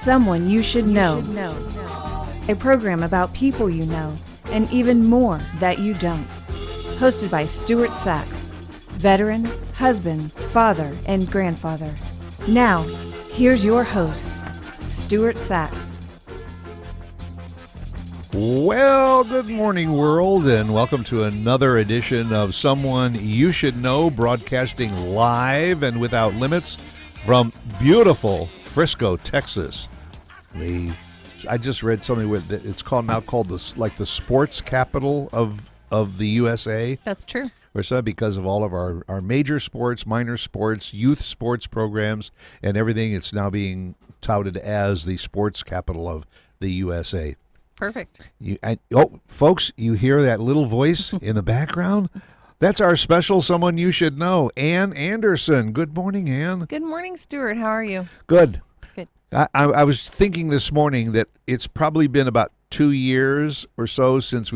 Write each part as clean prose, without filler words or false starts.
Someone You Should Know. A program about people you know and even more that you don't. Hosted by Stuart Sachs, veteran, husband, father, and grandfather. Now, here's your host, Stuart Sachs. Well, good morning, world, and welcome to another edition of Someone You Should Know, broadcasting live and without limits from beautiful Frisco, Texas. I just read something with it's called the sports capital of the USA. That's true. Or so because of all of our major sports, minor sports, youth sports programs, and everything. It's now being touted as the sports capital of the USA. Perfect. Folks, you hear that little voice in the background? That's our special Someone You Should Know, Ann Anderson. Good morning, Ann. Good morning, Stuart. How are you? Good. Good. I was thinking this morning that it's probably been about 2 years or so since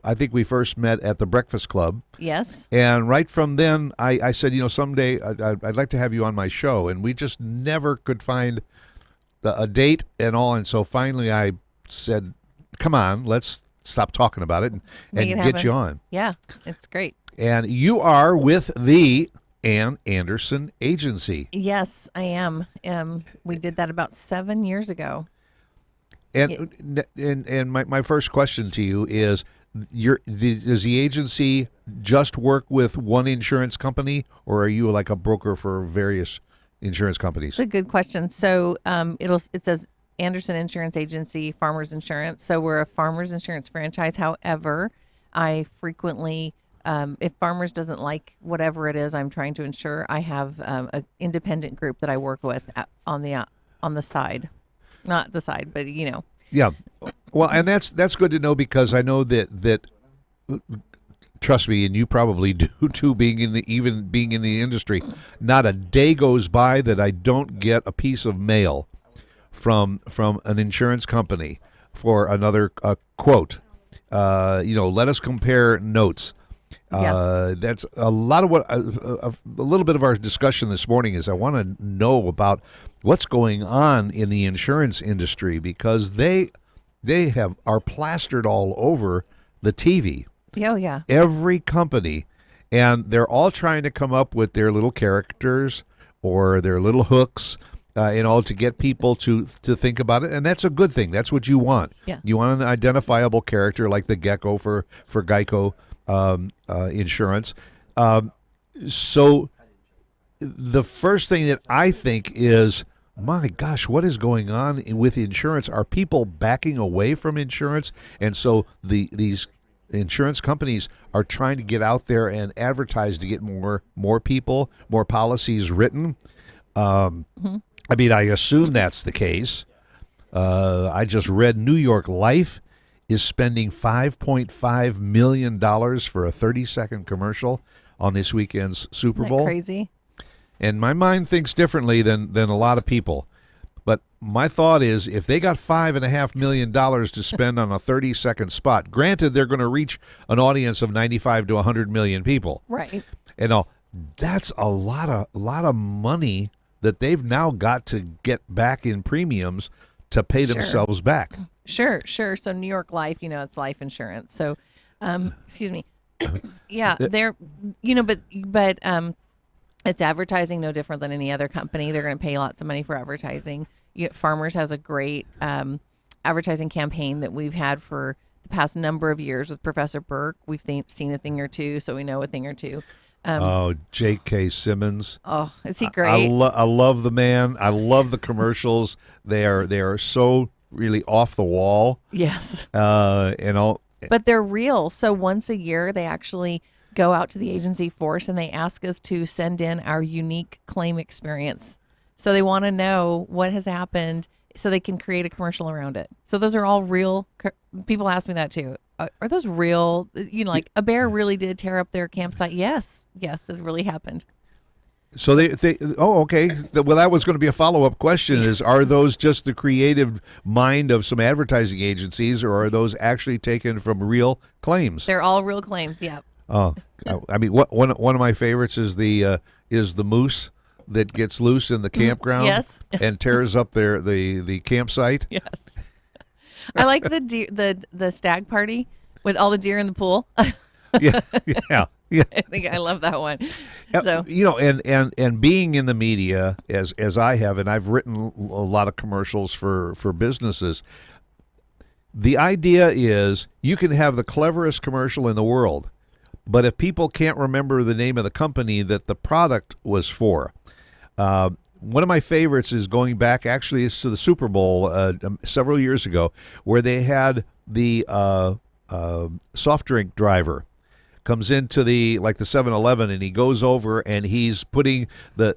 I think we first met at the Breakfast Club. Yes. And right from then, I said, someday I'd like to have you on my show. And we just never could find a date and all. And so finally I said, come on, let's stop talking about it and get you on. Yeah, it's great. And you are with the Ann Anderson Agency. Yes, I am. We did that about 7 years ago. And my first question to you is, does the agency just work with one insurance company, or are you like a broker for various insurance companies? It's a good question. So it says Anderson Insurance Agency, Farmers Insurance. So we're a Farmers Insurance franchise. However, I frequently, if Farmers doesn't like whatever it is I'm trying to insure, I have an independent group that I work with on the side. Not the side, but Yeah. Well, and that's good to know, because I know that trust me, and you probably do too, being in the industry, not a day goes by that I don't get a piece of mail from an insurance company for another quote. Let us compare notes. That's a lot of what a little bit of our discussion this morning is. I want to know about what's going on in the insurance industry, because they are plastered all over the TV. Oh yeah. Every company, and they're all trying to come up with their little characters or their little hooks, to get people to think about it, and that's a good thing. That's what you want. Yeah. You want an identifiable character like the gecko for Geico insurance. So the first thing that I think is, my gosh, what is going on with insurance? Are people backing away from insurance? And so these insurance companies are trying to get out there and advertise to get more people, more policies written. I mean, I assume that's the case. I just read New York Life is spending $5.5 million for a 30-second commercial on this weekend's Super Bowl. Isn't that crazy? And my mind thinks differently than a lot of people. But my thought is, if they got $5.5 million to spend on a 30-second spot, granted they're going to reach an audience of 95 to 100 million people. Right. And that's a lot of money that they've now got to get back in premiums to pay themselves back. Sure. So New York Life, it's life insurance. So, excuse me. Yeah, they're, but it's advertising no different than any other company. They're going to pay lots of money for advertising. Farmers has a great advertising campaign that we've had for the past number of years with Professor Burke. We've seen a thing or two, so we know a thing or two. J.K. Simmons. Oh, is he great? I love the man. I love the commercials. They are so really off the wall. Yes. But they're real. So once a year, they actually go out to the agency force and they ask us to send in our unique claim experience. So they want to know what has happened so they can create a commercial around it. So those are all real. People ask me that too. Are those real? Like a bear really did tear up their campsite. Yes, it really happened. So they okay. Well, that was going to be a follow-up question is, are those just the creative mind of some advertising agencies, or are those actually taken from real claims? They're all real claims, yeah. Oh, I mean, one of my favorites is the moose that gets loose in the campground Yes. and tears up the campsite. Yes. I like the stag party with all the deer in the pool. Yeah, yeah, yeah. I think I love that one. So And being in the media as I have, and I've written a lot of commercials for businesses. The idea is you can have the cleverest commercial in the world, but if people can't remember the name of the company that the product was for, one of my favorites is going back, actually, it's to the Super Bowl several years ago, where they had the soft drink driver comes into the 7-Eleven, and he goes over and he's putting the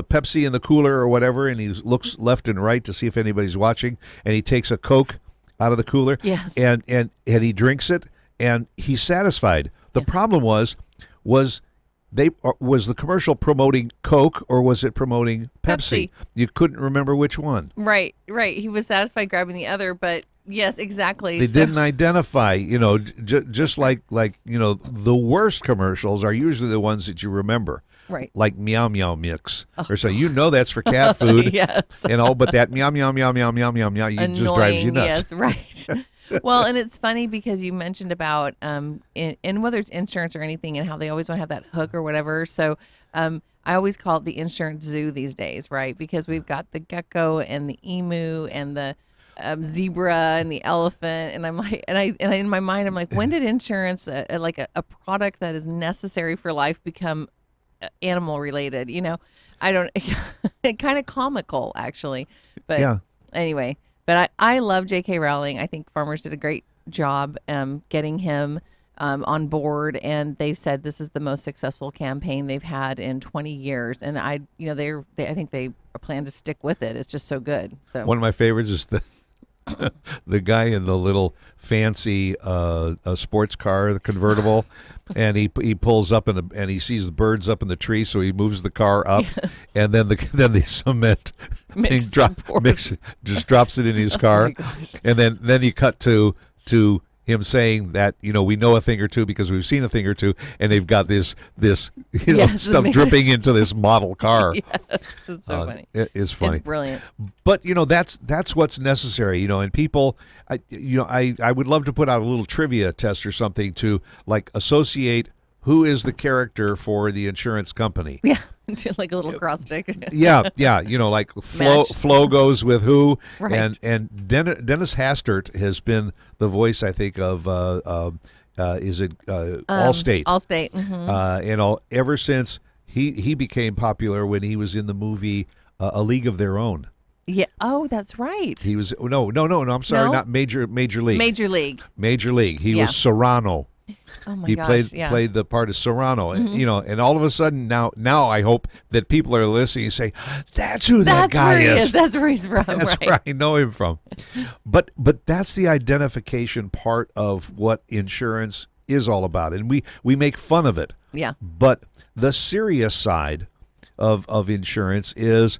Pepsi in the cooler or whatever, and he looks left and right to see if anybody's watching, and he takes a Coke out of the cooler, Yes. and he drinks it, and he's satisfied. The problem was the commercial promoting Coke or was it promoting Pepsi? You couldn't remember which one. right. He was satisfied grabbing the other, but yes, exactly. They didn't identify, just like the worst commercials are usually the ones that you remember. Right. Like Meow Meow Mix. Or so that's for cat food. Yes. But that meow meow meow meow meow meow meow just drives you nuts. Yes, right. Well, and it's funny because you mentioned about in whether it's insurance or anything and how they always want to have that hook or whatever. So I always call it the insurance zoo these days, right? Because we've got the gecko and the emu and the zebra and the elephant, and I'm like, and I in my mind I'm like, when did insurance like a product that is necessary for life become animal related? I don't. Kind of comical actually, but Yeah. Anyway. But I love J.K. Rowling. I think Farmers did a great job getting him on board, and they said this is the most successful campaign they've had in 20 years. And I think they plan to stick with it. It's just so good. So One of my favorites is the guy in the little fancy sports car, the convertible, and he pulls up and he sees the birds up in the tree, so he moves the car up, and then the cement thing just drops it in his car, and then you cut to him saying that we know a thing or two because we've seen a thing or two, and they've got this stuff dripping into this model car. Yes, it's so funny. It is funny. It's brilliant. But that's what's necessary, and people, I would love to put out a little trivia test or something to associate who is the character for the insurance company. Yeah, like a little cross stick. Yeah, like Flo goes with who, Right. and Dennis Hastert has been the voice, I think, of Allstate. Allstate. Mm-hmm. Ever since he became popular when he was in the movie A League of Their Own. Yeah. Oh, that's right. He was no. I'm sorry, No? not Major League. Major League. Major League. He Yeah. was Serrano. Oh my He gosh. played the part of Serrano, Mm-hmm. and all of a sudden now I hope that people are listening and say, "That's who that That's guy where he is. is. That's where he's from. That's right. where I know him from." But that's the identification part of what insurance is all about, and we make fun of it. Yeah. But the serious side of insurance is,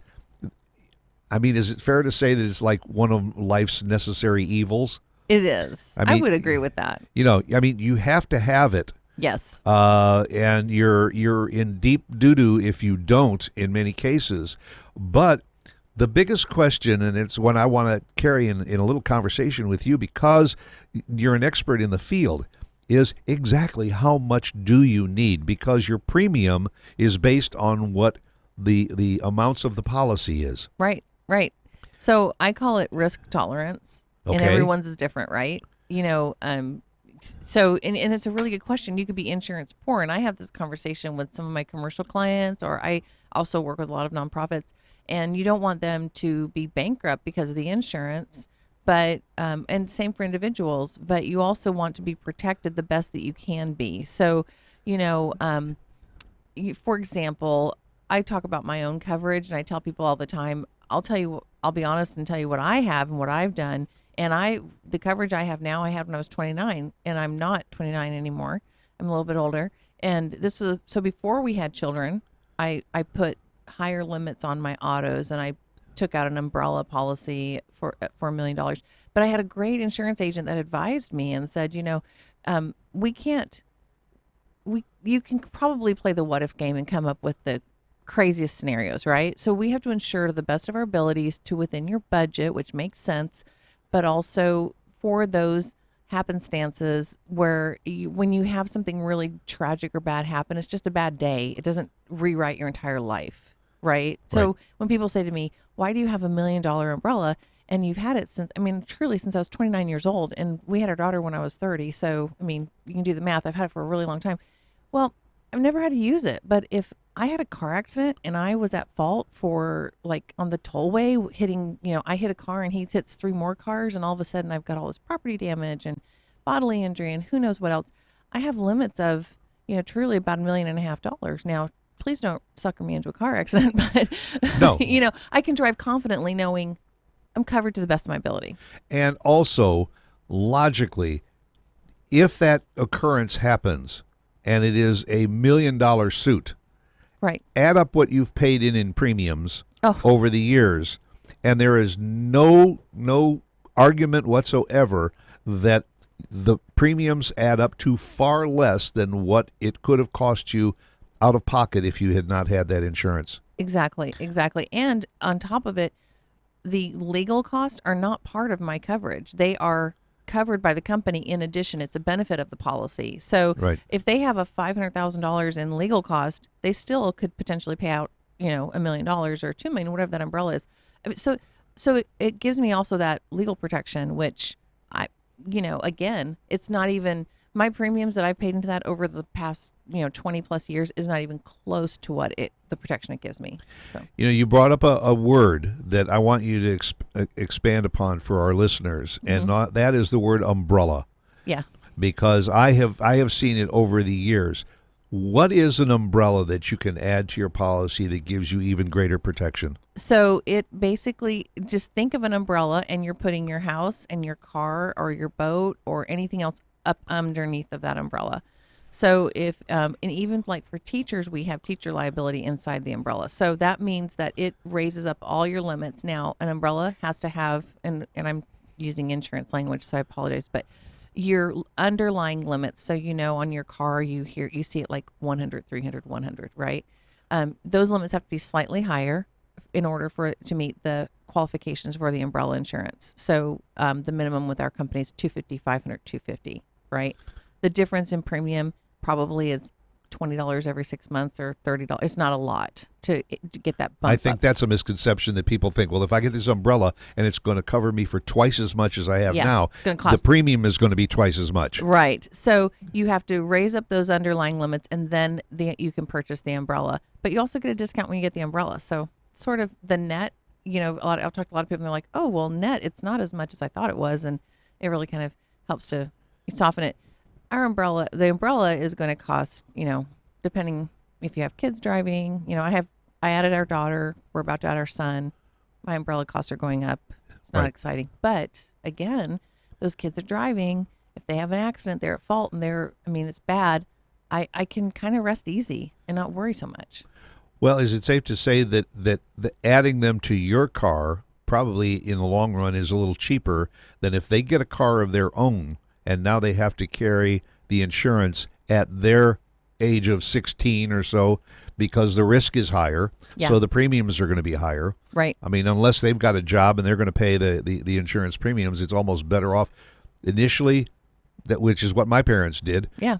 is it fair to say that it's like one of life's necessary evils? It is. I would agree with that. You have to have it. Yes. And you're in deep doo-doo if you don't in many cases. But the biggest question, and it's one I want to carry in a little conversation with you because you're an expert in the field, is exactly how much do you need? Because your premium is based on what the amounts of the policy is. Right. So I call it risk tolerance. And Okay. everyone's is different, right? So, and it's a really good question. You could be insurance poor. And I have this conversation with some of my commercial clients, or I also work with a lot of nonprofits, and you don't want them to be bankrupt because of the insurance, but, and same for individuals, but you also want to be protected the best that you can be. So, for example, I talk about my own coverage, and I tell people all the time, I'll be honest and tell you what I have and what I've done. And the coverage I have now, I had when I was 29, and I'm not 29 anymore. I'm a little bit older. And so before we had children, I put higher limits on my autos, and I took out an umbrella policy for $1 million. But I had a great insurance agent that advised me and said, you can probably play the what if game and come up with the craziest scenarios, right? So we have to ensure to the best of our abilities to within your budget, which makes sense, but also for those happenstances where when you have something really tragic or bad happen, it's just a bad day. It doesn't rewrite your entire life, right? So Right. when people say to me, why do you have $1 million umbrella? And you've had it since, I mean, truly since I was 29 years old, and we had our daughter when I was 30. So, I mean, you can do the math. I've had it for a really long time. Well, I've never had to use it, but if I had a car accident and I was at fault for like on the tollway hitting, I hit a car and he hits three more cars, and all of a sudden I've got all this property damage and bodily injury and who knows what else. I have limits of, truly about $1.5 million. Now, please don't sucker me into a car accident, but No. I can drive confidently knowing I'm covered to the best of my ability. And also, logically, if that occurrence happens and it is a $1 million suit, Right. add up what you've paid in premiums Oh. over the years, and there is no argument whatsoever that the premiums add up to far less than what it could have cost you out of pocket if you had not had that insurance. Exactly. And on top of it, the legal costs are not part of my coverage. They are covered by the company. In addition, it's a benefit of the policy. So Right. if they have a $500,000 in legal cost, they still could potentially pay out, $1 million or $2 million, whatever that umbrella is. I mean, so it gives me also that legal protection, which again, it's not even my premiums that I've paid into that over the past, 20 plus years is not even close to what the protection it gives me. So, You brought up a word that I want you to expand upon for our listeners, and that is the word umbrella, yeah. because I have seen it over the years. What is an umbrella that you can add to your policy that gives you even greater protection? So it basically, just think of an umbrella and you're putting your house and your car or your boat or anything else up underneath of that umbrella. So if, and even like for teachers, we have teacher liability inside the umbrella. So that means that it raises up all your limits. Now, an umbrella has to have, and I'm using insurance language, so I apologize, but your underlying limits. So, on your car, you see it like 100, 300, 100, right? Those limits have to be slightly higher in order for it to meet the qualifications for the umbrella insurance. So the minimum with our company is 250, 500, 250, right? The difference in premium probably is $20 every 6 months or $30. It's not a lot to get that bump I think up. that's a misconception that people think, well, if I get this umbrella and it's going to cover me for twice as much as I have now, it's gonna cost the premium is going to be twice as much. Right. So you have to raise up those underlying limits, and then you can purchase the umbrella. But you also get a discount when you get the umbrella. So sort of the net, I've talked to a lot of people, and they're like, oh, well, net, it's not as much as I thought it was. And it really kind of helps to soften it. The umbrella is going to cost, depending if you have kids driving, I added our daughter, we're about to add our son. My umbrella costs are going up. It's not Right. exciting. But again, those kids are driving. If they have an accident, they're at fault and it's bad. I can kind of rest easy and not worry so much. Well, is it safe to say that adding them to your car probably in the long run is a little cheaper than if they get a car of their own and now they have to carry the insurance at their age of 16 or so, because the risk is higher, Yeah. so the premiums are going to be higher. Right. I mean, unless they've got a job and they're going to pay the insurance premiums, it's almost better off initially, which is what my parents did. Yeah.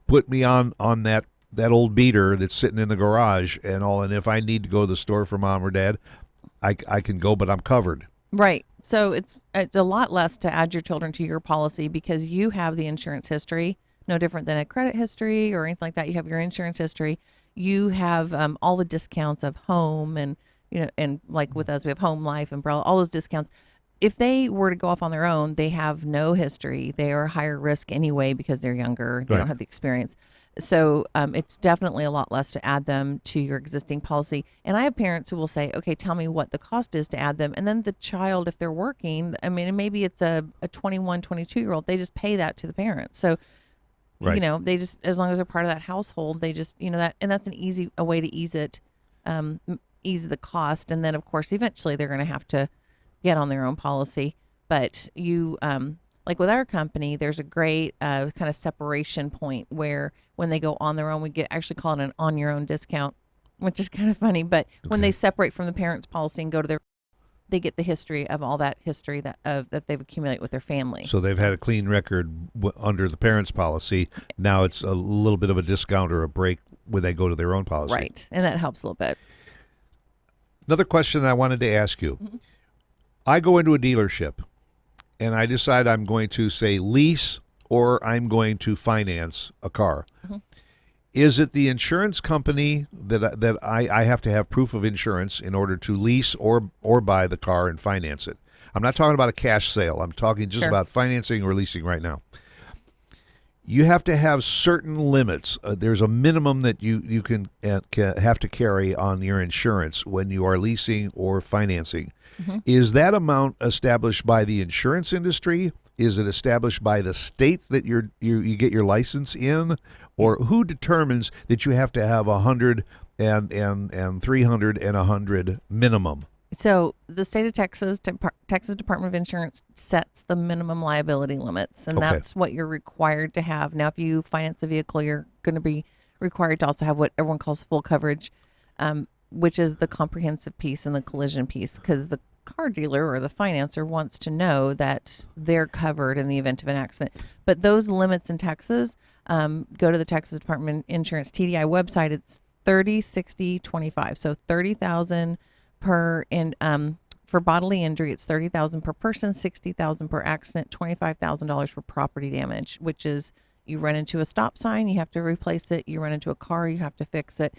Put me on that old beater that's sitting in the garage and all, and if I need to go to the store for mom or dad, I can go, but I'm covered. Right. So it's a lot less to add your children to your policy because you have the insurance history, no different than a credit history or anything like that. You have your insurance history. You have all the discounts of home and like with us, we have home, life, umbrella, all those discounts. If they were to go off on their own, they have no history. They are higher risk anyway because they're younger. They Right. don't have the experience. So it's definitely a lot less to add them to your existing policy. And I have parents who will say, okay, tell me what the cost is to add them. And then the child, if they're working, and maybe it's a 21, 22-year-old, they just pay that to the parents. So, Right. they just, as long as they're part of that household, they just, that, and that's a way to ease it, ease the cost. And then of course, eventually they're going to have to get on their own policy. But like with our company, there's a great kind of separation point where when they go on their own, we actually call it an on your own discount. which is kind of funny. But when they separate from the parents' policy and go to their, they get the history of all that history that they've accumulated with their family. So they've had a clean record under the parents' policy. Now it's a little bit of a discount or a break when they go to their own policy. Right, and that helps a little bit. Another question I wanted to ask you. I go into a dealership and I decide I'm going to, say, lease or I'm going to finance a car. Is it the insurance company that I have to have proof of insurance in order to lease or buy the car and finance it? I'm not talking about a cash sale. I'm talking just about financing or leasing right now. You have to have certain limits. There's a minimum that you can have to carry on your insurance when you are leasing or financing. Is that amount established by the insurance industry? Is it established by the state that you get your license in? Or who determines that you have to have 100 and 300 and 100 minimum? So the state of Texas, Texas Department of Insurance sets the minimum liability limits, and that's what you're required to have. Now, if you finance a vehicle, you're going to be required to also have what everyone calls full coverage, which is the comprehensive piece and the collision piece, because the car dealer or the financer wants to know that they're covered in the event of an accident. But those limits in Texas, go to the Texas Department of Insurance TDI website. It's 30, 60, 25. So 30,000 per for bodily injury. It's 30,000 per person, 60,000 per accident, $25,000 for property damage, which is you run into a stop sign, you have to replace it. You run into a car, you have to fix it.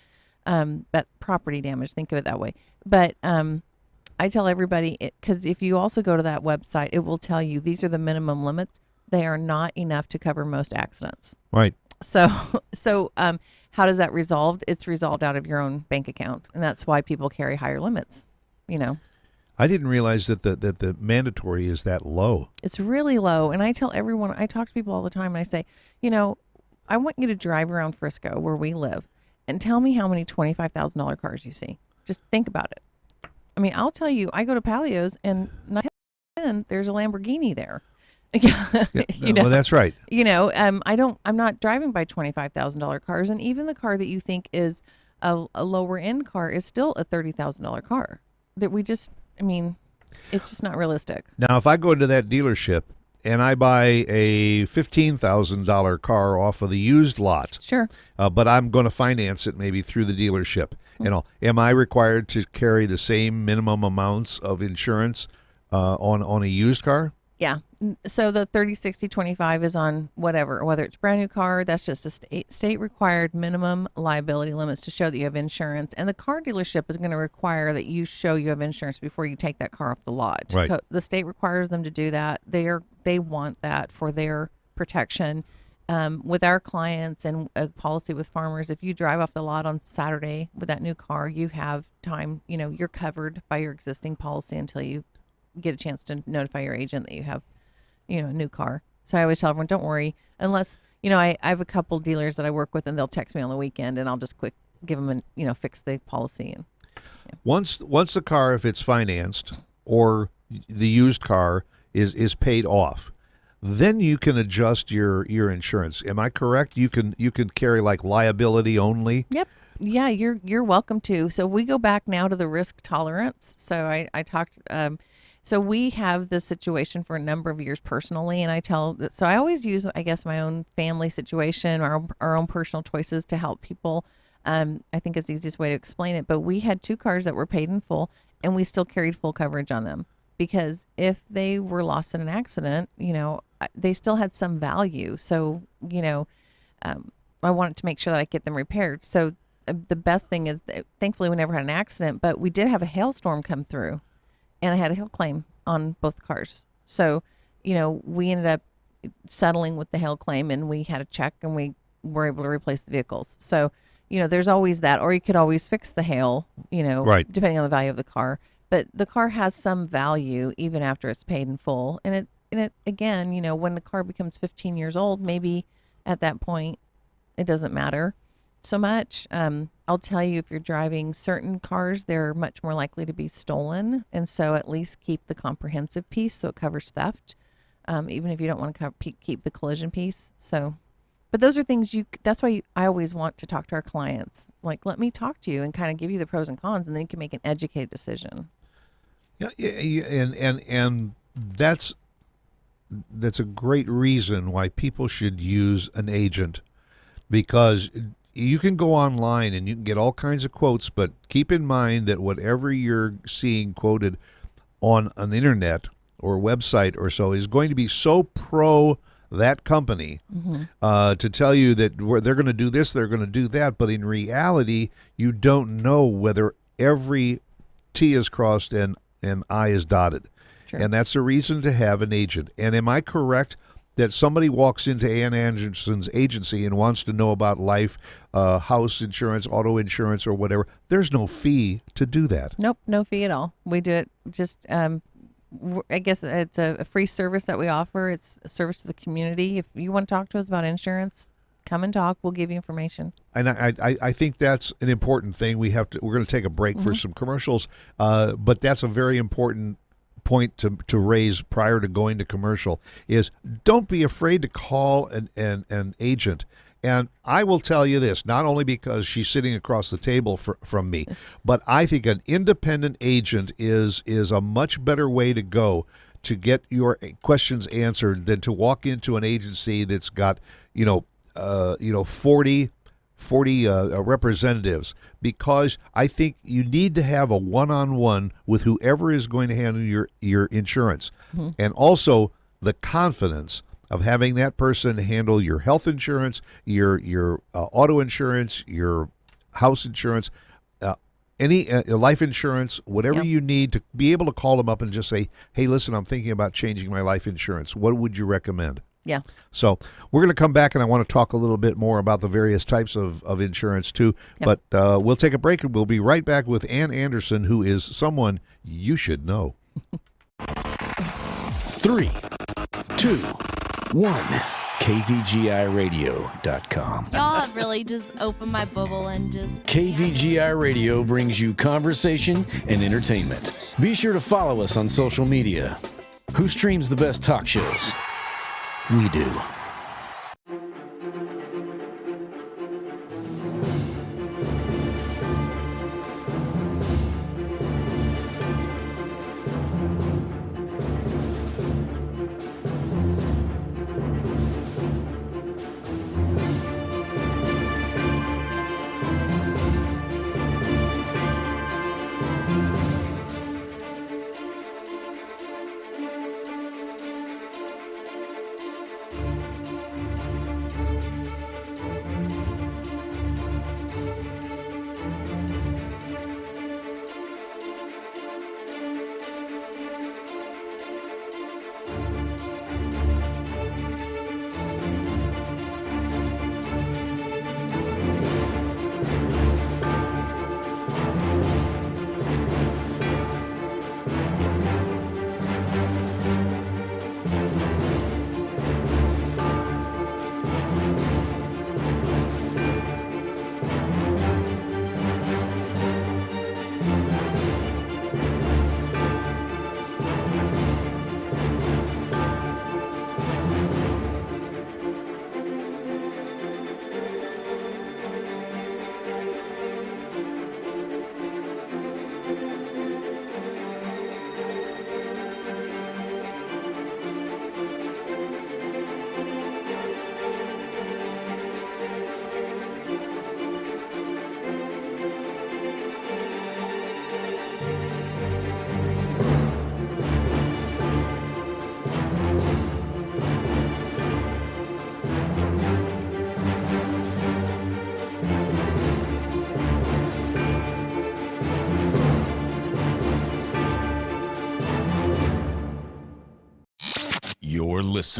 But property damage, think of it that way. But I tell everybody, because if you also go to that website, it will tell you these are the minimum limits. They are not enough to cover most accidents. Right. So how does that resolved? It's resolved out of your own bank account, and that's why people carry higher limits. I didn't realize that the mandatory is that low. It's really low, and I tell everyone, I talk to people all the time, and I say, I want you to drive around Frisco where we live, and tell me how many $25,000 cars you see. Just think about it. I mean, I'll tell you, I go to Palio's, and there's a Lamborghini there. Well, that's right. I'm not driving by $25,000 cars, and even the car that you think is a lower end car is still a $30,000 car. That it's just not realistic. Now, if I go into that dealership and I buy a $15,000 car off of the used lot, sure, but I'm going to finance it maybe through the dealership, am I required to carry the same minimum amounts of insurance on a used car? Yeah. So the 30, 60, 25 is on whether it's brand new car, that's just a state required minimum liability limits to show that you have insurance. And the car dealership is going to require that you show you have insurance before you take that car off the lot. Right. The state requires them to do that. They want that for their protection. With our clients and a policy with farmers, if you drive off the lot on Saturday with that new car, you have time, you're covered by your existing policy until you get a chance to notify your agent that you have, a new car. So I always tell everyone, don't worry, unless, I have a couple dealers that I work with and they'll text me on the weekend and I'll just give them fix the policy. And once the car, if it's financed or the used car is paid off, then you can adjust your insurance. Am I correct? You can carry like liability only. Yep. Yeah, you're welcome to. So we go back now to the risk tolerance. So I talked. So we have this situation for a number of years personally, and so I always use, I guess, my own family situation, our own personal choices to help people. I think it's the easiest way to explain it. But we had two cars that were paid in full, and we still carried full coverage on them because if they were lost in an accident, they still had some value. So, I wanted to make sure that I get them repaired. So the best thing is that, thankfully, we never had an accident, but we did have a hailstorm come through. And I had a hail claim on both cars. So, we ended up settling with the hail claim and we had a check and we were able to replace the vehicles. So, there's always that, or you could always fix the hail, right, depending on the value of the car. But the car has some value even after it's paid in full. And it again, when the car becomes 15 years old, maybe at that point it doesn't matter so much. I'll tell you, if you're driving certain cars, they're much more likely to be stolen. And so at least keep the comprehensive piece so it covers theft, even if you don't want to keep the collision piece. So But those are things that's why I always want to talk to our clients. Like, let me talk to you and kind of give you the pros and cons, and then you can make an educated decision. Yeah, and that's a great reason why people should use an agent, because you can go online and you can get all kinds of quotes, but keep in mind that whatever you're seeing quoted on an internet or website or so is going to be so pro that company to tell you that they're going to do this, they're going to do that, but in reality, you don't know whether every T is crossed and I is dotted. Sure. And that's the reason to have an agent. And am I correct that somebody walks into Ann Anderson's agency and wants to know about life, house insurance, auto insurance, or whatever? There's no fee to do that. Nope, no fee at all. We do it just, I guess it's a free service that we offer. It's a service to the community. If you want to talk to us about insurance, come and talk. We'll give you information. And I think that's an important thing. We're going to take a break for some commercials, but that's a very important point to raise prior to going to commercial is don't be afraid to call an agent. And I will tell you this, not only because she's sitting across the table from me, but I think an independent agent is a much better way to go to get your questions answered than to walk into an agency that's got 40 representatives, because I think you need to have a one-on-one with whoever is going to handle your insurance. And also the confidence of having that person handle your health insurance, your auto insurance, your house insurance, any life insurance, whatever you need, to be able to call them up and just say, hey, listen, I'm thinking about changing my life insurance. What would you recommend? Yeah. So we're going to come back, and I want to talk a little bit more about the various types of insurance, too. Yep. But we'll take a break, and we'll be right back with Ann Anderson, who is someone you should know. 3, 2, 1. KVGIRadio.com. Y'all have really just opened my bubble and just... KVGI Radio brings you conversation and entertainment. Be sure to follow us on social media. Who streams the best talk shows? We do.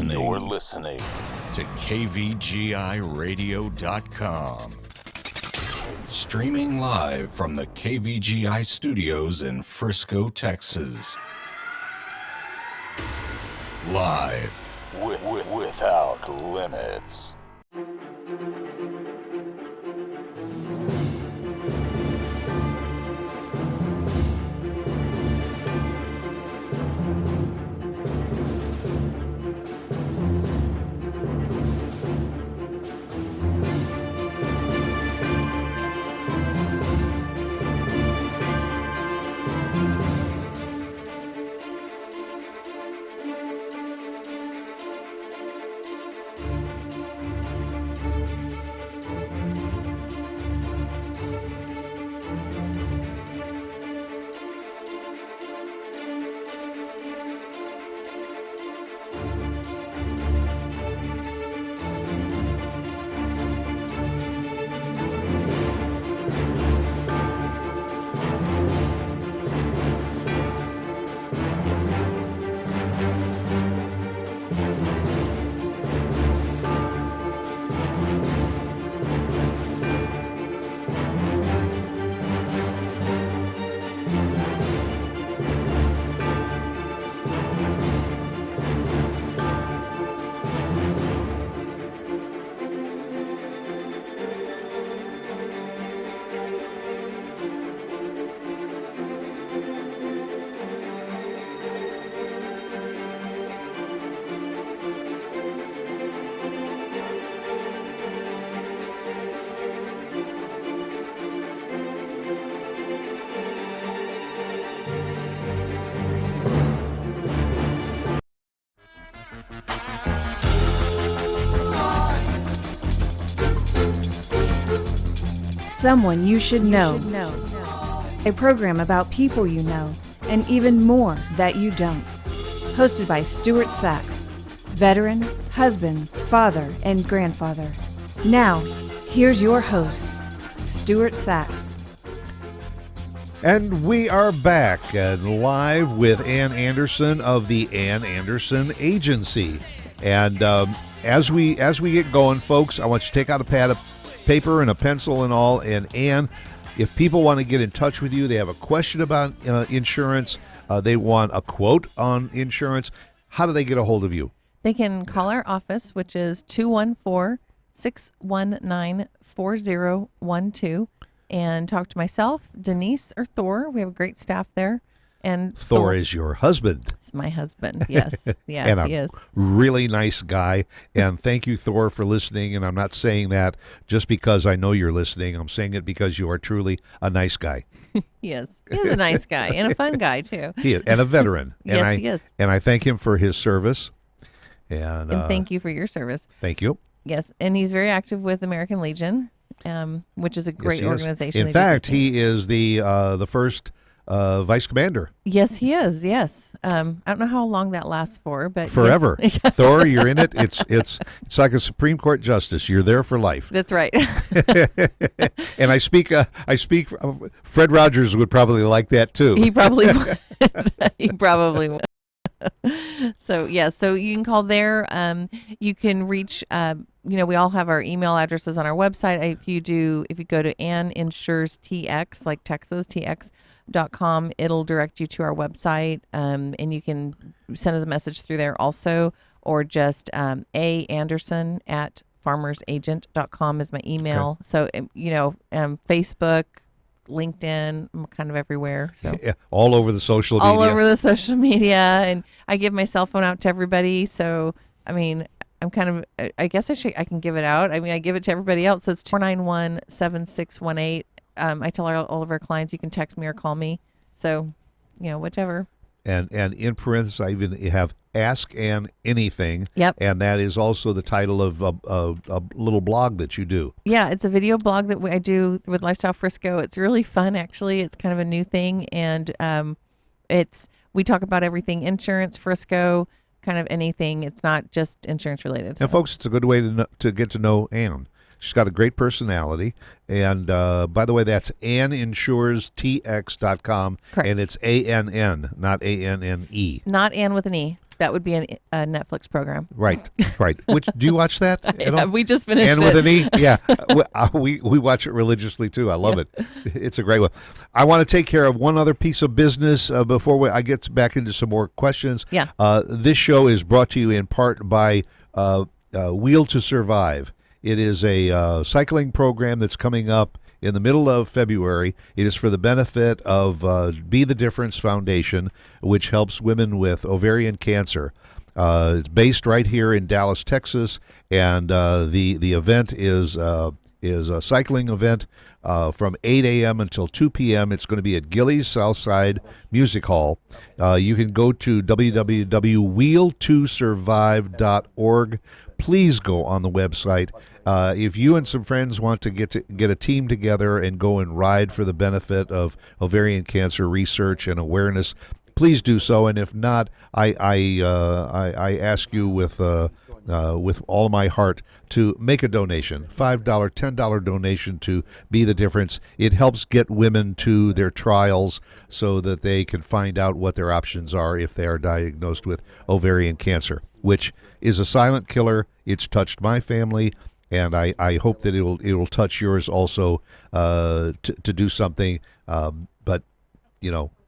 You're listening to KVGIRadio.com. Streaming live from the KVGI studios in Frisco, Texas. Live without limits. Someone You Should Know. A program about people you know and even more that you don't. Hosted by Stuart Sachs, veteran, husband, father, and grandfather. Now, here's your host, Stuart Sachs. And we are back and live with Ann Anderson of the Ann Anderson Agency. And as we get going, folks, I want you to take out a pad of paper and a pencil and all. And Ann, if people want to get in touch with you, they have a question about insurance, they want a quote on insurance, how do they get a hold of you? They can call our office, which is 214-619-4012, and talk to myself, Denise, or Thor. We have a great staff there. And Thor is your husband. It's my husband. Yes. Yes, and he is. Really nice guy. And thank you, Thor, for listening. And I'm not saying that just because I know you're listening. I'm saying it because you are truly a nice guy. Yes. He's a nice guy and a fun guy, too. He is, and a veteran. Yes, he is. And I thank him for his service. And thank you for your service. Thank you. Yes. And he's very active with American Legion, which is a great organization. In fact, he is the first vice commander. Yes, he is. Yes. I don't know how long that lasts for, but forever. Yes. Thor, you're in it. It's like a Supreme Court justice. You're there for life. That's right. And I speak. Fred Rogers would probably like that too. He probably would. He probably would. So you can call there. You can reach. We all have our email addresses on our website. If you go to Ann Insures TX, like Texas TX.com, it'll direct you to our website. And you can send us a message through there also, or just Anderson@farmersagent.com is my email. Okay. So Facebook, LinkedIn, I'm kind of everywhere. So yeah, all over the social media. All over the social media. And I give my cell phone out to everybody. So, I mean, I guess I can give it out. I mean, I give it to everybody else. So it's 491-7618. I tell all of our clients, you can text me or call me. So, whichever. And in parentheses, I even have Ask Ann Anything. Yep. And that is also the title of a little blog that you do. Yeah, it's a video blog that I do with Lifestyle Frisco. It's really fun, actually. It's kind of a new thing. And we talk about everything insurance, Frisco, kind of anything. It's not just insurance related. So. And folks, it's a good way to get to know Ann. She's got a great personality. And by the way, that's AnnInsuresTX.com. Correct. And it's ANN, not ANNE. Not Ann with an E. That would be a Netflix program. Right. Which, do you watch that? Yeah, we just finished Ann with an E? Yeah. We watch it religiously, too. I love it. It's a great one. I want to take care of one other piece of business before I get back into some more questions. Yeah. This show is brought to you in part by Wheel to Survive. It is a cycling program that's coming up in the middle of February. It is for the benefit of Be the Difference Foundation, which helps women with ovarian cancer. It's based right here in Dallas, Texas, and the event is a cycling event from 8 a.m. until 2 p.m. It's going to be at Gilley's Southside Music Hall. You can go to www.wheel2survive.org. Please go on the website. If you and some friends want to get a team together and go and ride for the benefit of ovarian cancer research and awareness, please do so. And if not, I ask you with all of my heart to make a donation, $5, $10 donation to Be the Difference. It helps get women to their trials so that they can find out what their options are if they are diagnosed with ovarian cancer, which is a silent killer. It's touched my family, and I hope that it will touch yours also to do something. But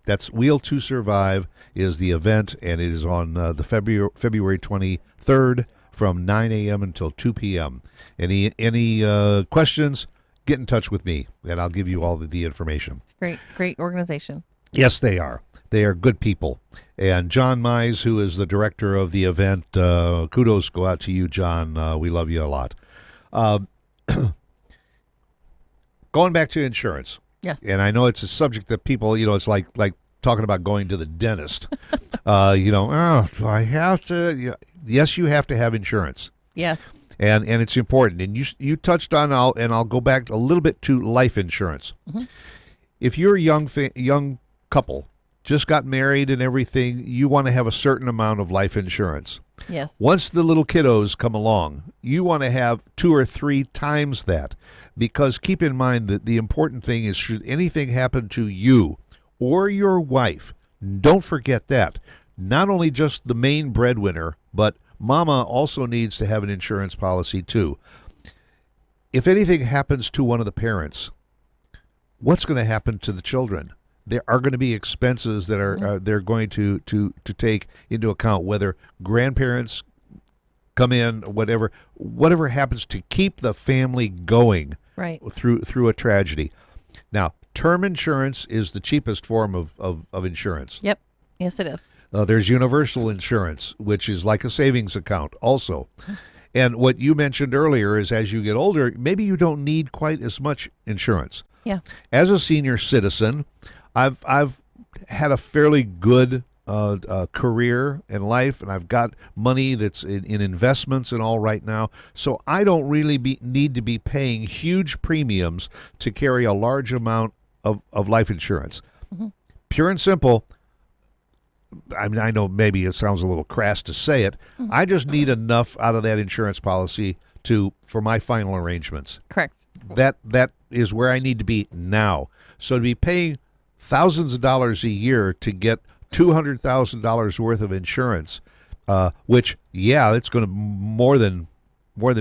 that's Wheel to Survive is the event, and it is on the February 23rd from 9 a.m. until 2 p.m. Any questions? Get in touch with me, and I'll give you all the information. Great organization. Yes, they are. They are good people. And John Mize, who is the director of the event, kudos go out to you, John. We love you a lot. Going back to insurance. Yes. And I know it's a subject that people, it's like talking about going to the dentist. Do I have to? Yes, you have to have insurance. Yes. and it's important. And you touched on, I'll go back a little bit to life insurance. If you're a young couple, just got married and everything, you want to have a certain amount of life insurance. Yes. Once the little kiddos come along, you want to have 2 or 3 times that, because keep in mind that the important thing is, should anything happen to you or your wife, don't forget that. Not only just the main breadwinner, but mama also needs to have an insurance policy too. If anything happens to one of the parents, what's going to happen to the children? There are going to be expenses that are they're going to take into account, whether grandparents come in, whatever happens to keep the family going through a tragedy. Now, term insurance is the cheapest form of insurance. Yep. Yes, it is. There's universal insurance, which is like a savings account also. And what you mentioned earlier is, as you get older, maybe you don't need quite as much insurance. Yeah. As a senior citizen, I've had a fairly good career in life, and I've got money that's in investments and all right now. So I don't really need to be paying huge premiums to carry a large amount of life insurance. Pure and simple. I mean, I know maybe it sounds a little crass to say it. I just need enough out of that insurance policy for my final arrangements. Correct. That is where I need to be now. So to be paying thousands of dollars a year to get $200,000 worth of insurance, which it's going to more than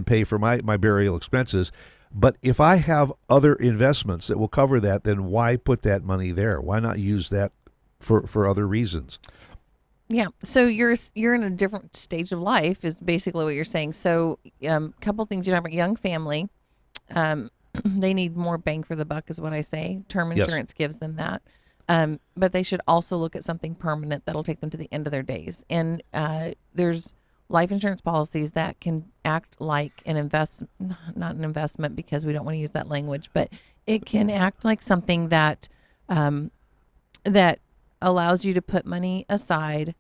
pay for my burial expenses. But if I have other investments that will cover that, then why put that money there? Why not use that for other reasons? Yeah. So you're in a different stage of life is basically what you're saying. So couple things you talk about: young family, they need more bang for the buck is what I say. Term insurance gives them that. But they should also look at something permanent that'll take them to the end of their days. And there's life insurance policies that can act like not an investment, because we don't want to use that language, but it can act like something that that allows you to put money aside.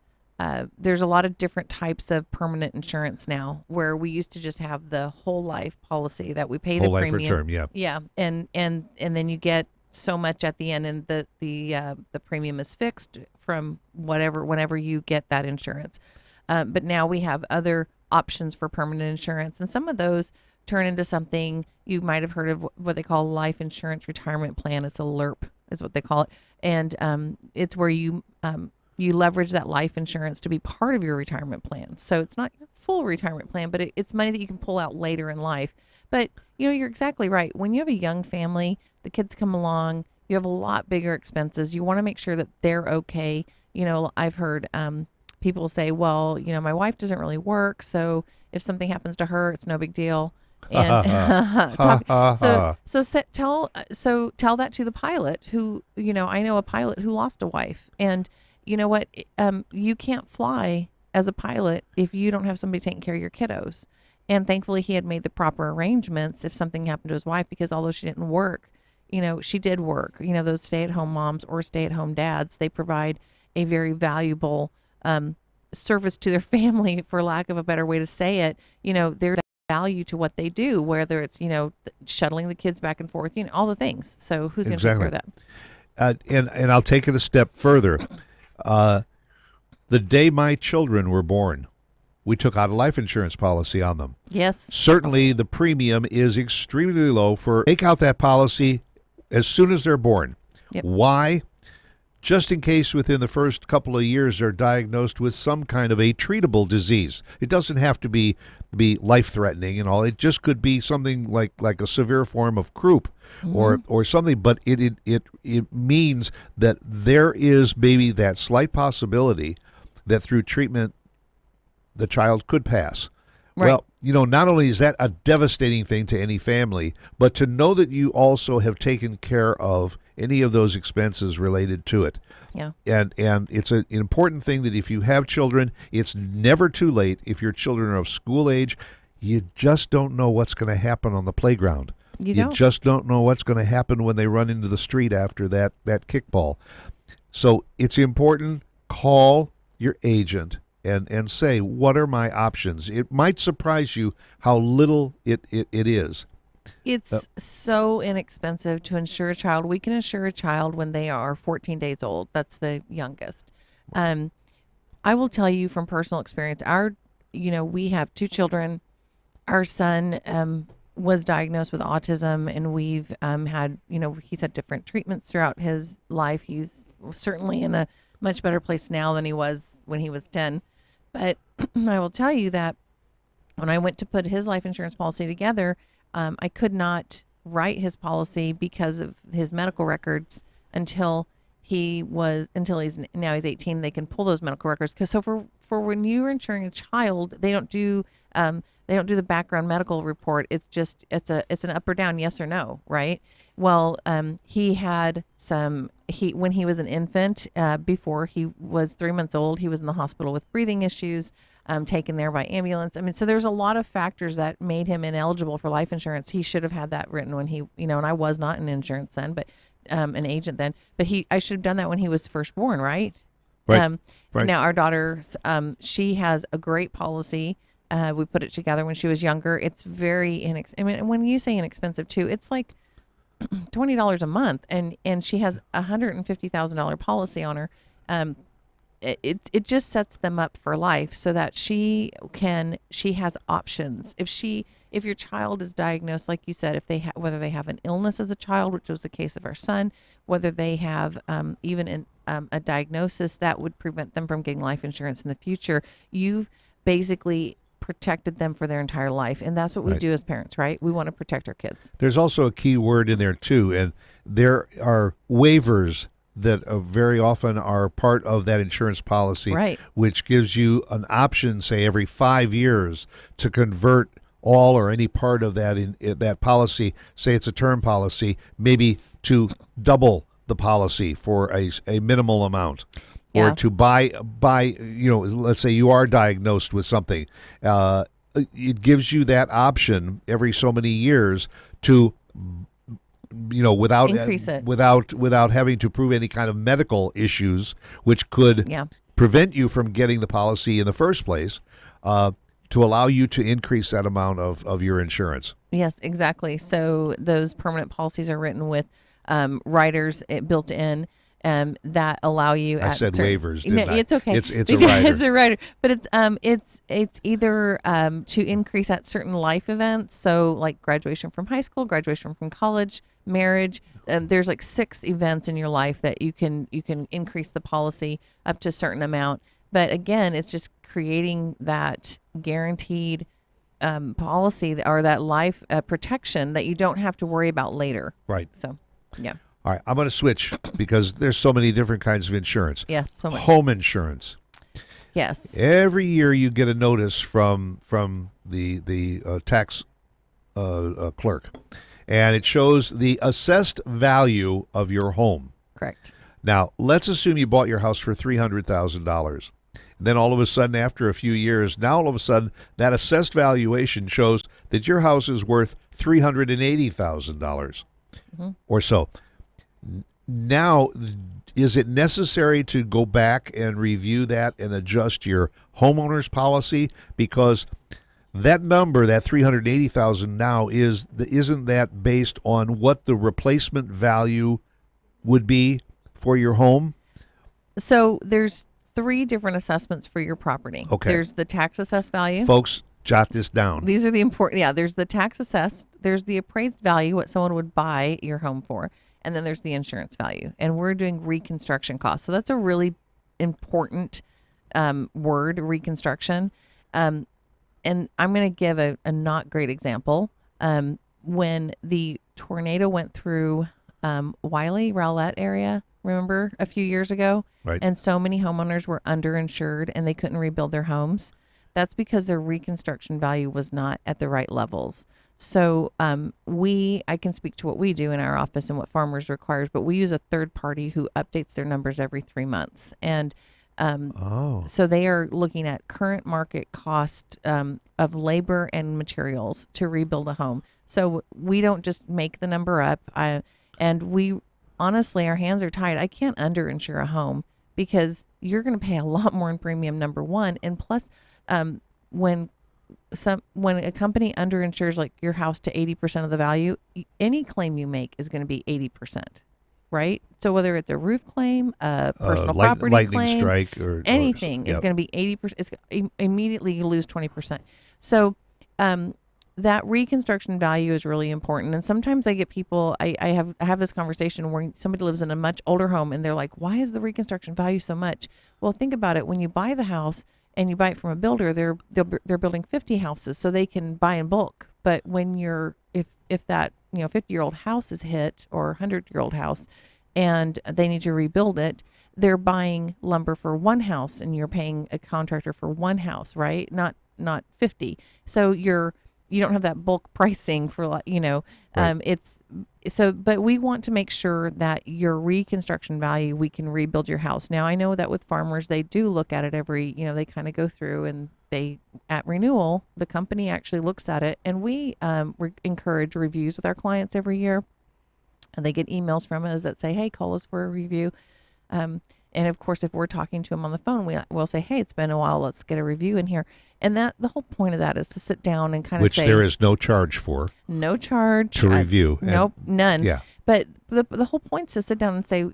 There's a lot of different types of permanent insurance now, where we used to just have the whole life policy that we pay the premium. Whole life or term, yeah. And then you get so much at the end, and the premium is fixed from whenever you get that insurance. But now we have other options for permanent insurance, and some of those turn into something you might have heard of, what they call life insurance retirement plan. It's a LIRP is what they call it, and it's where you leverage that life insurance to be part of your retirement plan. So it's not your full retirement plan, but it's money that you can pull out later in life. But you're exactly right. When you have a young family, the kids come along, you have a lot bigger expenses. You want to make sure that they're okay. I've heard people say, well, my wife doesn't really work, so if something happens to her, it's no big deal. And tell that to the pilot who, I know a pilot who lost a wife, and you know what? You can't fly as a pilot if you don't have somebody taking care of your kiddos. And thankfully he had made the proper arrangements if something happened to his wife, because although she didn't work, she did work. Those stay-at-home moms or stay-at-home dads, they provide a very valuable service to their family, for lack of a better way to say it. There's value to what they do, whether it's, shuttling the kids back and forth, all the things. So who's going to take care of that? And I'll take it a step further. The day my children were born, we took out a life insurance policy on them. Yes. Certainly the premium is extremely low take out that policy as soon as they're born. Yep. Why? Just in case within the first couple of years they're diagnosed with some kind of a treatable disease. It doesn't have to be life-threatening and all. It just could be something like a severe form of croup or something. But it means that there is maybe that slight possibility that through treatment the child could pass. Right. Well, not only is that a devastating thing to any family, but to know that you also have taken care of any of those expenses related to it. Yeah. And it's an important thing that if you have children, it's never too late. If your children are of school age, you just don't know what's going to happen on the playground. You just don't know what's going to happen when they run into the street after that kickball. So it's important. Call your agent and say, what are my options? It might surprise you how little it is. It's so inexpensive to insure a child. We can insure a child when they are 14 days old. That's the youngest. I will tell you from personal experience, we have 2 children. Our son was diagnosed with autism, and we've had, he's had different treatments throughout his life. He's certainly in a much better place now than he was when he was 10. But I will tell you that when I went to put his life insurance policy together, I could not write his policy because of his medical records until he's 18. They can pull those medical records. So for when you're insuring a child, they don't do the background medical report. It's an up or down, yes or no, right? Well, he had when he was an infant, before he was 3 months old, he was in the hospital with breathing issues, taken there by ambulance. I mean, so there's a lot of factors that made him ineligible for life insurance. He should have had that written when he, and I was not an insurance then, but an agent then, but I should have done that when he was first born, right? Right. Right. Now our daughter, she has a great policy. We put it together when she was younger. It's very when you say inexpensive too, it's like $20 a month, and she has $150,000 policy on her. It just sets them up for life so that she has options. If your child is diagnosed, like you said, whether they have an illness as a child, which was the case of our son, whether they have even a diagnosis that would prevent them from getting life insurance in the future, you've basically protected them for their entire life. And that's what we do as parents, right? We want to protect our kids. There's also a key word in there too, and there are waivers that very often are part of that insurance policy, right, which gives you an option, say every 5 years, to convert all or any part of that in that policy. Say it's a term policy, maybe to double the policy for a minimal amount. Or to buy, let's say you are diagnosed with something. It gives you that option every so many years to, without increase it, without having to prove any kind of medical issues, which could prevent you from getting the policy in the first place, to allow you to increase that amount of your insurance. Yes, exactly. So those permanent policies are written with riders built in. That allow you. I said waivers. Didn't I? It's okay. It's a rider. It's a rider, but it's either to increase at certain life events. So like graduation from high school, graduation from college, marriage. There's like 6 events in your life that you can increase the policy up to a certain amount. But again, it's just creating that guaranteed policy or that life protection that you don't have to worry about later. Right. So, yeah. All right, I'm going to switch because there's so many different kinds of insurance. Yes, so much. Home insurance. Yes. Every year you get a notice from the tax clerk, and it shows the assessed value of your home. Correct. Now, let's assume you bought your house for $300,000. Then all of a sudden, after a few years, now all of a sudden, that assessed valuation shows that your house is worth $380,000 or so. Now, is it necessary to go back and review that and adjust your homeowner's policy? Because that number, that $380,000 now, isn't that based on what the replacement value would be for your home? So there's 3 different assessments for your property. Okay. There's the tax assessed value. Folks, jot this down. These are the important. Yeah, there's the tax assessed. There's the appraised value, what someone would buy your home for. And then there's the insurance value. And we're doing reconstruction costs. So that's a really important word, reconstruction. And I'm going to give a not great example. When the tornado went through Wiley, Rowlett area, remember, a few years ago? Right. And so many homeowners were underinsured and they couldn't rebuild their homes. That's because their reconstruction value was not at the right levels. So I can speak to what we do in our office and what Farmers requires, but we use a third party who updates their numbers every 3 months. And so they are looking at current market cost of labor and materials to rebuild a home. So we don't just make the number up. And we honestly, our hands are tied. I can't underinsure a home because you're going to pay a lot more in premium, number one. And plus, when a company underinsures like your house to 80% of the value, any claim you make is going to be 80%, right? So whether it's a roof claim, a personal property lightning claim, strike, or anything, is yep. going to be 80%. It's immediately you lose 20%. So that reconstruction value is really important. And sometimes I get people, I have this conversation where somebody lives in a much older home and they're like, why is the reconstruction value so much? Well, think about it. When you buy the house and you buy it from a builder, they're building 50 houses so they can buy in bulk. But when if that 50-year-old house is hit, or 100-year-old house, and they need to rebuild it, they're buying lumber for one house and you're paying a contractor for one house, right? Not 50. So you don't have that bulk pricing for Right. but we want to make sure that your reconstruction value, we can rebuild your house. Now, I know that with farmers, they do look at it they kind of go through, and at renewal, the company actually looks at it, and we encourage reviews with our clients every year. And they get emails from us that say, hey, call us for a review. And of course, if we're talking to them on the phone, we'll say, hey, it's been a while, let's get a review in here. And the whole point of that is to sit down and kind of say, which there is no charge for. No charge to review. Nope, none. Yeah. But the whole point is to sit down and say,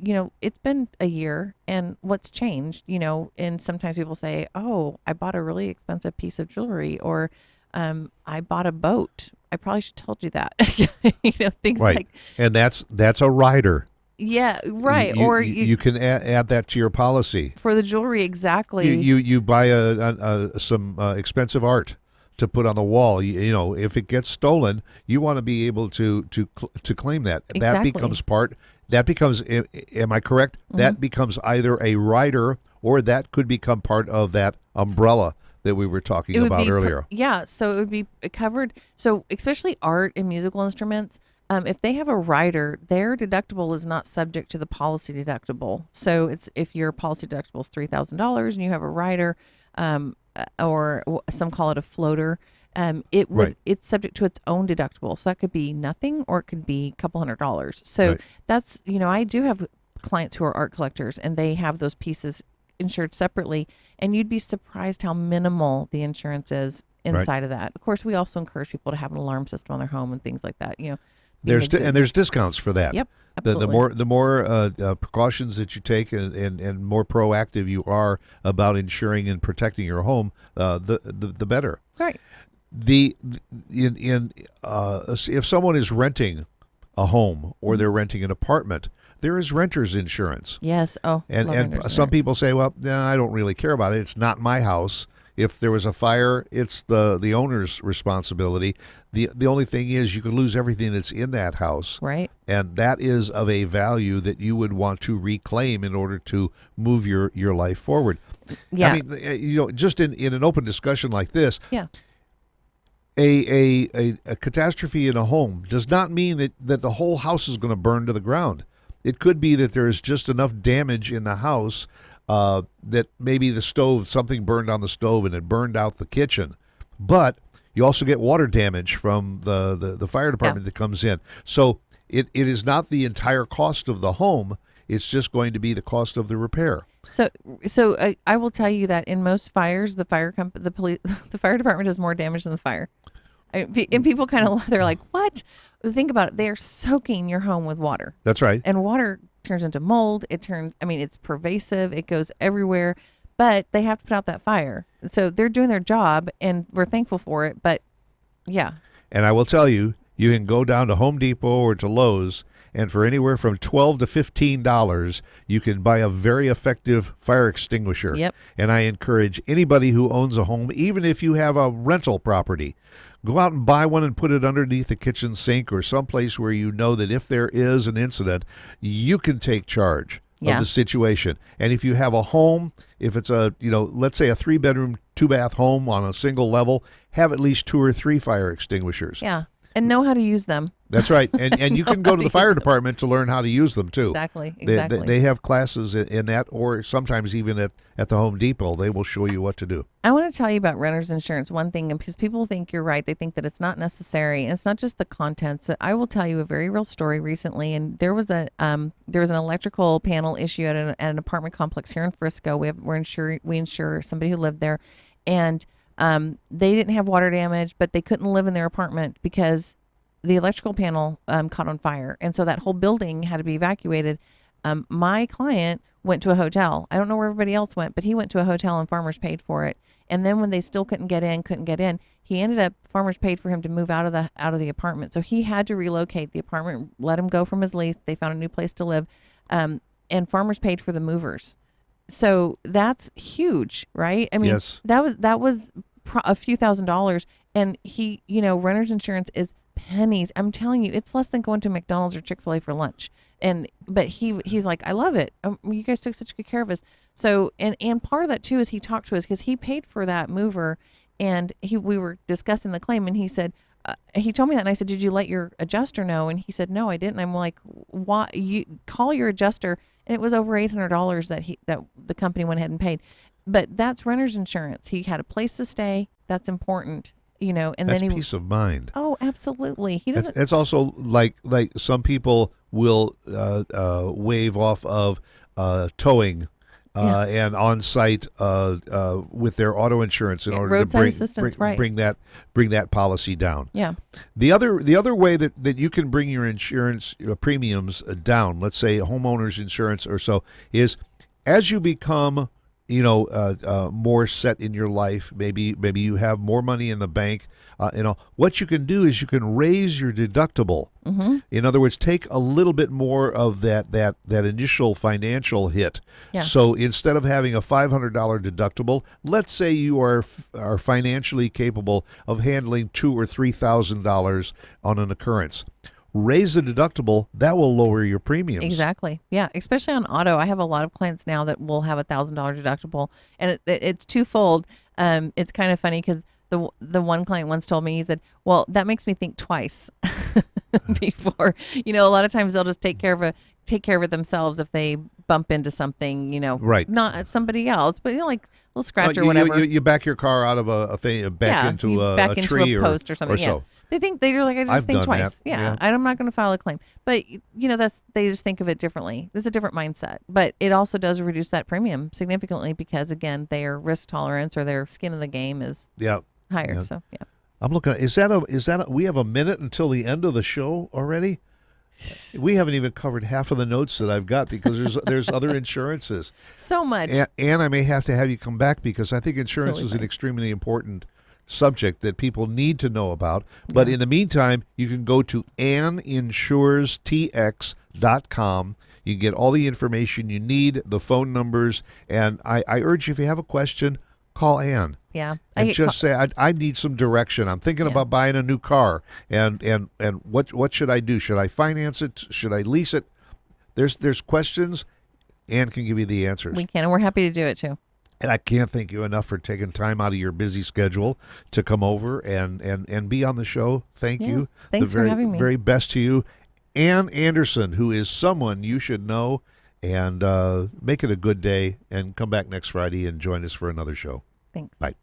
it's been a year, and what's changed, and sometimes people say, oh, I bought a really expensive piece of jewelry, or I bought a boat. I probably should have told you that. Things Right. like, And that's a rider. yeah, right. You can add that to your policy. For the jewelry, exactly. You buy some expensive art to put on the wall. If it gets stolen, you want to be able to claim that. Exactly. That becomes. Am I correct? Mm-hmm. That becomes either a rider, or that could become part of that umbrella that we were talking about earlier. Yeah, so it would be covered. So especially art and musical instruments, if they have a rider, their deductible is not subject to the policy deductible. So if your policy deductible is $3,000 and you have a rider, or some call it a floater, it's subject to its own deductible. So that could be nothing, or it could be a couple $100s. So right. That's I do have clients who are art collectors, and they have those pieces insured separately, and you'd be surprised how minimal the insurance is inside of that. Of course, we also encourage people to have an alarm system on their home and things like that. There's discounts for that. Yep, absolutely. The more precautions that you take, and more proactive you are about insuring and protecting your home, the better. Right. If someone is renting a home, or they're renting an apartment, there is renter's insurance. Yes. Oh, and some people say, well, I don't really care about it. It's not my house. If there was a fire, it's the owner's responsibility. The only thing is, you could lose everything that's in that house. Right. And that is of a value that you would want to reclaim in order to move your life forward. Yeah. I mean, just in an open discussion like this, yeah. A catastrophe in a home does not mean that the whole house is going to burn to the ground. It could be that there is just enough damage in the house that maybe something burned on the stove and it burned out the kitchen. But you also get water damage from the fire department that comes in. So it is not the entire cost of the home. It's just going to be the cost of the repair. So I will tell you that in most fires, the fire department does more damage than the fire. And people they're like, what? Think about it. They're soaking your home with water. That's right. And water turns into mold. It's pervasive. It goes everywhere. But they have to put out that fire. So they're doing their job, and we're thankful for it. But yeah. And I will tell you, you can go down to Home Depot or to Lowe's, and for anywhere from $12 to $15, you can buy a very effective fire extinguisher. Yep. And I encourage anybody who owns a home, even if you have a rental property, go out and buy one and put it underneath the kitchen sink, or someplace where you know that if there is an incident, you can take charge of the situation. And if you have a home, if it's let's say a 3-bedroom, 2-bath home on a single level, have at least 2 or 3 fire extinguishers. Yeah. and know how to use them. That's right. And you can go to the fire department to learn how to use them too. Exactly. They have classes in that, or sometimes even at the Home Depot. They will show you what to do. I want to tell you about renter's insurance. One thing, because people think you're right. They think that it's not necessary. And it's not just the contents. I will tell you a very real story recently. And there was an electrical panel issue at an apartment complex here in Frisco. We insure somebody who lived there, and they didn't have water damage, but they couldn't live in their apartment because the electrical panel caught on fire. And so that whole building had to be evacuated. My client went to a hotel. I don't know where everybody else went, but he went to a hotel and Farmers paid for it. And then when they still couldn't get in, he ended up, Farmers paid for him to move out of the apartment. So he had to relocate. The apartment let him go from his lease. They found a new place to live. And Farmers paid for the movers. So that's huge, right? I mean, yes. that was a few $1,000s. And he, renter's insurance is pennies. I'm telling you, it's less than going to McDonald's or Chick-fil-A for lunch. But he's like, I love it. You guys took such good care of us. So, and part of that too is he talked to us because he paid for that mover, and we were discussing the claim, and he said, he told me that, and I said, did you let your adjuster know? And he said, no, I didn't. I'm like, why? You call your adjuster, and it was over $800 that the company went ahead and paid. But that's renter's insurance. He had a place to stay. That's important. And that's then peace of mind. Oh, absolutely. He doesn't. It's also like some people will waive off of towing and on site with their auto insurance in order to bring that policy down. Yeah. The other way that you can bring your insurance premiums down, let's say homeowners insurance or so, is as you become more set in your life. Maybe you have more money in the bank. What you can do is you can raise your deductible. Mm-hmm. In other words, take a little bit more of that initial financial hit. Yeah. So instead of having a $500 deductible, let's say you are financially capable of handling $2,000 or $3,000 on an occurrence. Raise the deductible, that will lower your premiums. Exactly. Yeah. Especially on auto. I have a lot of clients now that will have $1,000 deductible, and it's twofold. It's kind of funny because the one client once told me, he said, well, that makes me think twice before, a lot of times they'll just take care of it themselves if they bump into something, right. Not somebody else, but like a little scratch or whatever. You back your car out of a thing, into a tree a post or something. Or so. They think they're like, I just think twice. That. Yeah. I'm not going to file a claim. But they just think of it differently. There's a different mindset. But it also does reduce that premium significantly because again, their risk tolerance or their skin in the game is higher. Yeah. So yeah. I'm looking at is that we have a minute until the end of the show already? We haven't even covered half of the notes that I've got because there's other insurances. So much. And I may have to have you come back because I think insurance is an extremely important subject that people need to know about. But in the meantime, you can go to AnnInsuresTX.com. You can get all the information you need, the phone numbers, and I urge you, if you have a question, call Ann. Yeah. And just say, I need some direction. I'm thinking about buying a new car, and what should I do? Should I finance it? Should I lease it? There's questions. Ann can give you the answers. We can, and we're happy to do it too. And I can't thank you enough for taking time out of your busy schedule to come over and be on the show. Thank you. Thanks for having me. Very best to you. Ann Anderson, who is someone you should know, and make it a good day, and come back next Friday and join us for another show. Thanks. Bye.